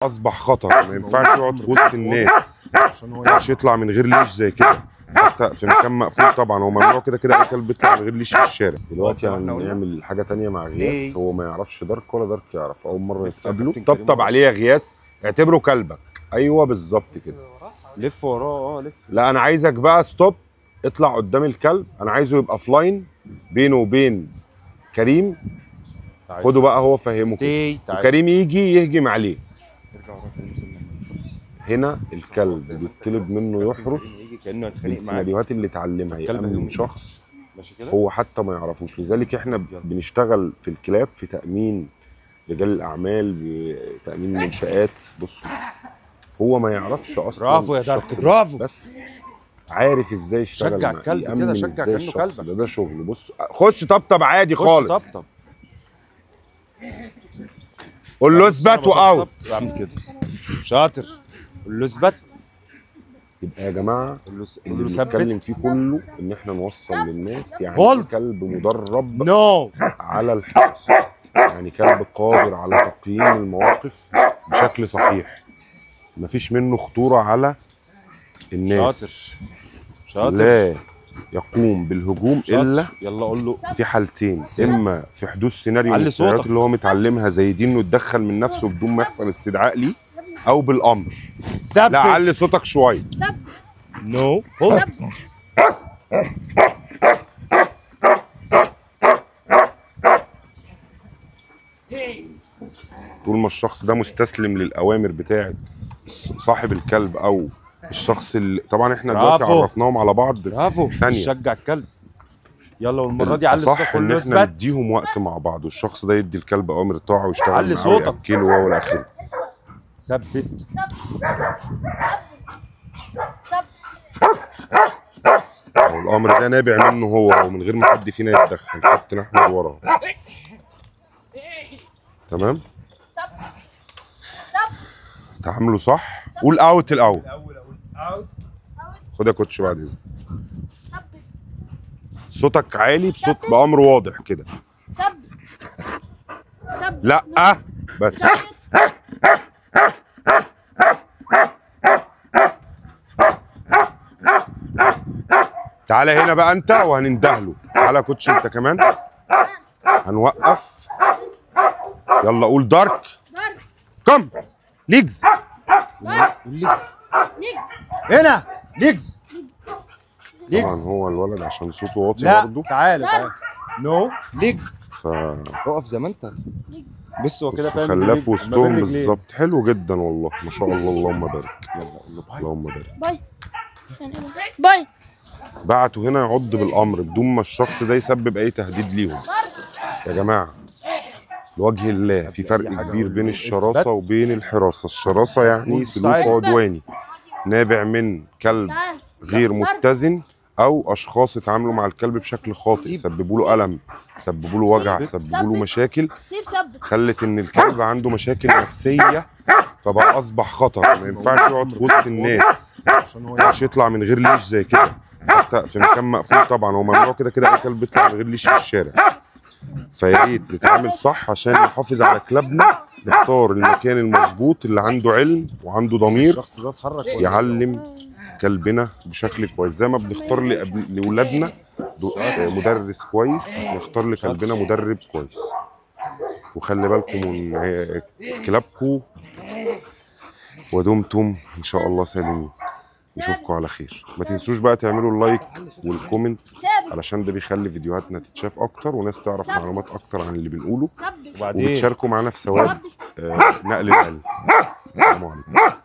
اصبح خطر، ما ينفعش يقعد في وسط الناس، ما ينفعش يطلع من غير ليش زي كده، حتى في مكان مقفول. طبعا هو ممنوع كده كده اي كلب بيطلع من غير ليش في الشارع. دلوقتي هنعمل حاجه تانية مع غياس، هو ما يعرفش دارك ولا دارك يعرف، اول مره يتقابلوا. طبطب عليه يا غياس، اعتبره كلبك. ايوه بالظبط كده، لف وراه. لف. لا انا عايزك بقى ستوب، اطلع قدام الكلب، انا عايزه يبقى فلاين بينه وبين كريم. خده بقى هو فهمه كده، وكريم يجي يهجم عليه. هنا الكلب بيطلب منه يحرس بالسيناريوهات اللي اتعلمها، يأمن شخص هو حتى ما يعرفوش. لذلك احنا بنشتغل في الكلاب في تأمين رجال الأعمال، بتأمين منشآت. بصوا هو ما يعرفش أصلا. برافو يا دارك، برافو. بس عارف ازاي يشتغل. شجع الكلب كده، شجع كأنه كلبك. ده شغل. بص خش طبطب عادي خالص. خش طبطب، قول له اثبت واوت. اعمل كده، شاطر. قول له اثبت. يبقى يا جماعه اللي بنتكلم فيه كله ان احنا نوصل للناس يعني كلب مدرب على الحراسه، يعني كلب قادر على تقييم المواقف بشكل صحيح، مفيش منه خطوره على الناس. شاطر. لا يقوم بالهجوم الا يلا قول له في حالتين، اما في حدوث سيناريو من السيناريوهات اللي هو متعلمها زي دي، انه يتدخل من نفسه بدون ما يحصل استدعاء ليه، او بالامر. سب. لا علي صوتك شويه. سب. نو. سب. طول ما الشخص ده مستسلم للاوامر بتاعه صاحب الكلب او الشخص اللي طبعا احنا دلوقتي عرفناهم على بعض في ثانيه. شجع الكلب. يلا والمره دي علي صوتك. صح ان احنا نديهم وقت مع بعض، والشخص ده يدي الكلب اوامر طاعه ويشتغل علي معاه صوتك. وياكله والى اخره. ثبت. الامر ده نابع منه هو ومن غير ما حد فينا يتدخل. كابتن احمد وراه. تمام. تعامله صح. قول اوت الاول. خد يا كوتش بعد اذنك. صوتك عالي بصوت بامر واضح كده. لا بس. تعالى هنا بقى انت وهنندهله. تعالى يا كوتش انت كمان. هنوقف. يلا قول دارك. كم ليجز. ليجز هنا. ليجز. طبعا هو الولد عشان صوته واطي برضه. تعالى نو ليجز. اقف زي ما انت. بص هو كده فاهم. خلاه في وسطهم بالظبط. حلو جدا والله ما شاء الله. اللهم بارك. اللهم بارك. باي باي. بعته هنا يعض بالامر بدون ما الشخص ده يسبب اي تهديد ليهم. يا جماعه لوجه الله في فرق كبير بين الشراسه وبين الحراسه. الشراسه يعني سلوك عدواني نابع من كلب غير متزن او اشخاص اتعاملوا مع الكلب بشكل خاطئ، سببوا له الم، سببوا له وجع، سببوا له مشاكل خلت ان الكلب عنده مشاكل نفسيه، فبقى اصبح خطر. ما ينفعش يقعد في وسط الناس، ما ينفعش يطلع من غير ليش زي كده، حتى في مكان مقفول. طبعا هو ممنوع كده كده اي كلب بيطلع من غير ليش في الشارع. فيا ريت نتعامل صح عشان نحافظ على كلابنا، نختار المكان المظبوط اللي عنده علم وعنده ضمير يعلم كلبنا بشكل كويس. زي ما بنختار لاولادنا مدرس كويس، نختار لكلبنا مدرب كويس. وخلي بالكم من كلابكم ودمتم ان شاء الله سالمين. نشوفكم على خير. ما تنسوش بقى تعملوا اللايك والكومنت علشان ده بيخلي فيديوهاتنا تتشاف اكتر وناس تعرف معلومات اكتر عن اللي بنقوله، وبتشاركوا معانا في ثواب نقل العلم. السلام عليكم.